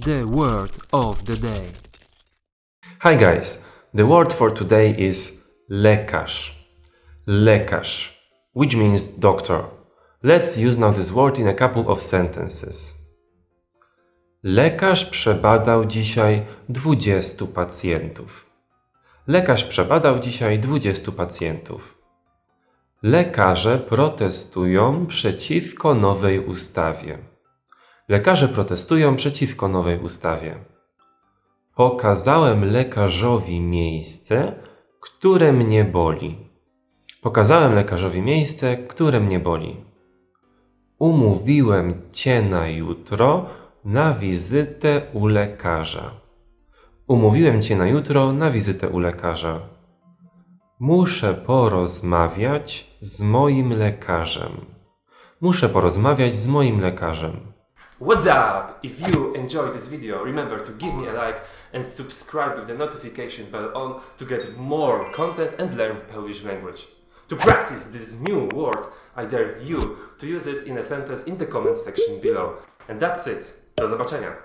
The word of the day. Hi guys, the word for today is lekarz. Lekarz, which means doctor. Let's use now this word in a couple of sentences. Lekarz przebadał dzisiaj 20 pacjentów. Lekarz przebadał dzisiaj 20 pacjentów. Lekarze protestują przeciwko nowej ustawie. Lekarze protestują przeciwko nowej ustawie. Pokazałem lekarzowi miejsce, które mnie boli. Pokazałem lekarzowi miejsce, które mnie boli. Umówiłem cię na jutro na wizytę u lekarza. Umówiłem cię na jutro na wizytę u lekarza. Muszę porozmawiać z moim lekarzem. Muszę porozmawiać z moim lekarzem. What's up? If you enjoyed this video, remember to give me a like and subscribe with the notification bell on to get more content and learn Polish language. To practice this new word, I dare you to use it in a sentence in the comment section below. And that's it. Do zobaczenia.